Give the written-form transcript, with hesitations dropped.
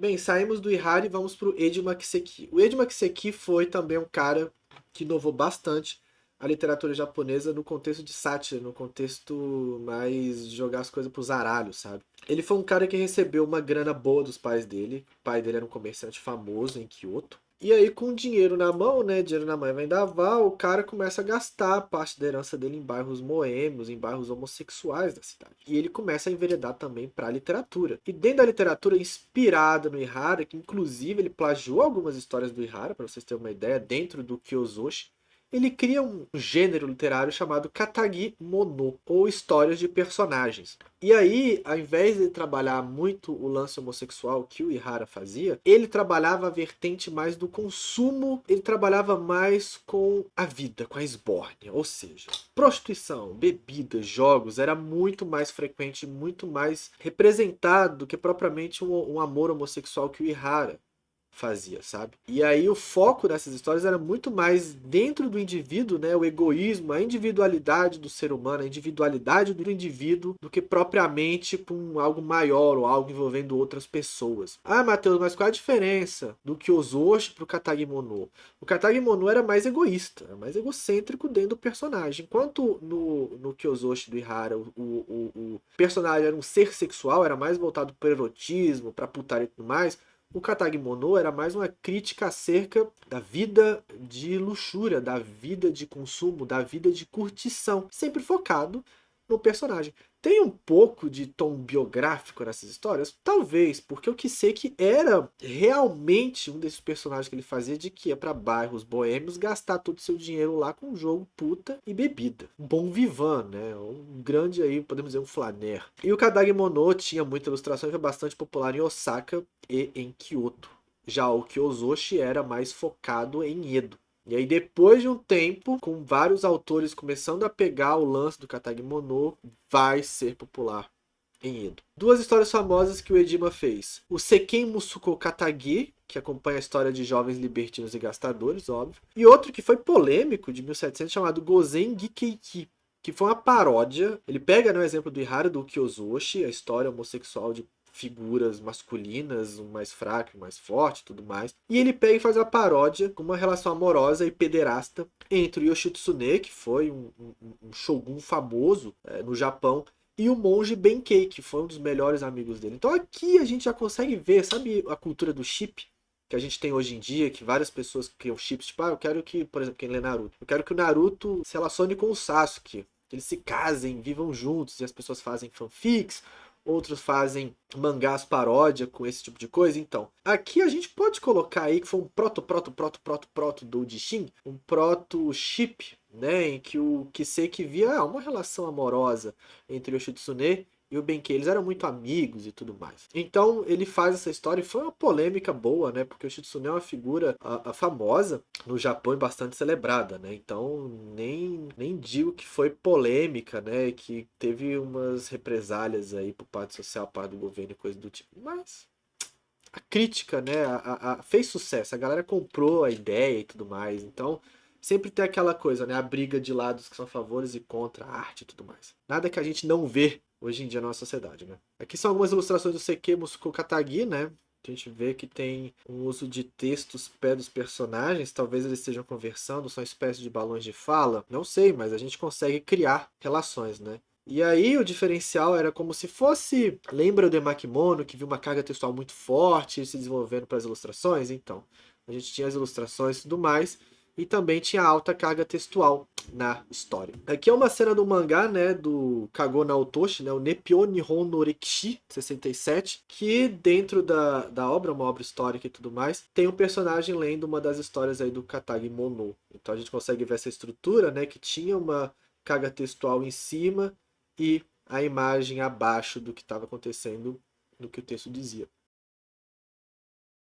Bem, saímos do Ihara e vamos para o Eiji Makiseki. O Eiji Makiseki foi também um cara que inovou bastante a literatura japonesa no contexto de sátira, no contexto mais de jogar as coisas pro zaralho, sabe? Ele foi um cara que recebeu uma grana boa dos pais dele. O pai dele era um comerciante famoso em Kyoto. E aí, com dinheiro na mão, né? Dinheiro na mão e vendaval, o cara começa a gastar parte da herança dele em bairros moêmios, em bairros homossexuais da cidade. E ele começa a enveredar também para a literatura. E dentro da literatura inspirada no Ihara, que inclusive ele plagiou algumas histórias do Ihara, para vocês terem uma ideia, dentro do Kyozoshi, ele cria um gênero literário chamado Katagi Mono, ou histórias de personagens. E aí, ao invés de trabalhar muito o lance homossexual que o Ihara fazia, ele trabalhava a vertente mais do consumo, ele trabalhava mais com a vida, com a esbórnia, ou seja, prostituição, bebida, jogos, era muito mais frequente, muito mais representado do que propriamente um amor homossexual que o Ihara fazia, sabe? E aí o foco dessas histórias era muito mais dentro do indivíduo, né? O egoísmo, a individualidade do ser humano, a individualidade do indivíduo, do que propriamente com algo maior ou algo envolvendo outras pessoas. Ah, Matheus, mas qual a diferença do Kyozoshi pro Katagimono? O Katagimono era mais egoísta, era mais egocêntrico dentro do personagem. Enquanto no Kyozoshi do Ihara, o personagem era um ser sexual, era mais voltado para erotismo, para putaria e tudo mais, o Katagimono era mais uma crítica acerca da vida de luxúria, da vida de consumo, da vida de curtição, sempre focado no personagem. Tem um pouco de tom biográfico nessas histórias? Talvez, porque eu que sei que era realmente um desses personagens que ele fazia de que ia para bairros boêmios gastar todo o seu dinheiro lá com jogo, puta e bebida. Bom vivan, né? Um grande aí, podemos dizer, um flaner. E o Katagimono tinha muita ilustração e foi bastante popular em Osaka e em Kyoto. Já o Kyozoshi era mais focado em Edo. E aí, depois de um tempo, com vários autores começando a pegar o lance do Katagimono, vai ser popular em Edo. Duas histórias famosas que o Edima fez. O Seiken Musuko Katagi, que acompanha a história de jovens libertinos e gastadores, óbvio. E outro que foi polêmico, de 1700, chamado Gozen Gikeiki, que foi uma paródia. Ele pega, né, o exemplo do Ihara do Kyozoshi, a história homossexual de figuras masculinas, um mais fraco, um mais forte, tudo mais. E ele pega e faz uma paródia com uma relação amorosa e pederasta entre o Yoshitsune, que foi um shogun famoso no Japão, e o monge Benkei, que foi um dos melhores amigos dele. Então aqui a gente já consegue ver, sabe a cultura do chip que a gente tem hoje em dia, que várias pessoas criam chips, tipo, eu quero que, por exemplo, quem lê Naruto, eu quero que o Naruto se relacione com o Sasuke, que eles se casem, vivam juntos, e as pessoas fazem fanfics, outros fazem mangás paródia com esse tipo de coisa. Então, aqui a gente pode colocar aí que foi um proto do Jishin, um proto chip, né, em que o Kiseki via uma relação amorosa entre o Yoshitsune e o Benkei. Eles eram muito amigos e tudo mais. Então ele faz essa história e foi uma polêmica boa, né? Porque o Yoshitsune é uma figura famosa no Japão e bastante celebrada, né? Então nem digo que foi polêmica, né? Que teve umas represálias aí por parte social, por parte do governo e coisa do tipo. Mas a crítica, né? Fez sucesso. A galera comprou a ideia e tudo mais. Então sempre tem aquela coisa, né? A briga de lados que são a favores e contra a arte e tudo mais. Nada que a gente não vê hoje em dia na nossa sociedade, né? Aqui são algumas ilustrações do Seike Musuko Katagi, né? A gente vê que tem um uso de textos pé dos personagens, talvez eles estejam conversando, são espécies de balões de fala, não sei, mas a gente consegue criar relações, né? E aí o diferencial era como se fosse, lembra do Emakimono, que viu uma carga textual muito forte se desenvolvendo para as ilustrações? Então, a gente tinha as ilustrações e tudo mais, e também tinha alta carga textual na história. Aqui é uma cena do mangá, né, do Kago Naotoshi, né, o Neppyon Nihon no Rekishi, 67, que dentro da obra, uma obra histórica e tudo mais, tem um personagem lendo uma das histórias aí do Katagi Mono. Então a gente consegue ver essa estrutura, né, que tinha uma carga textual em cima e a imagem abaixo do que estava acontecendo, no que o texto dizia.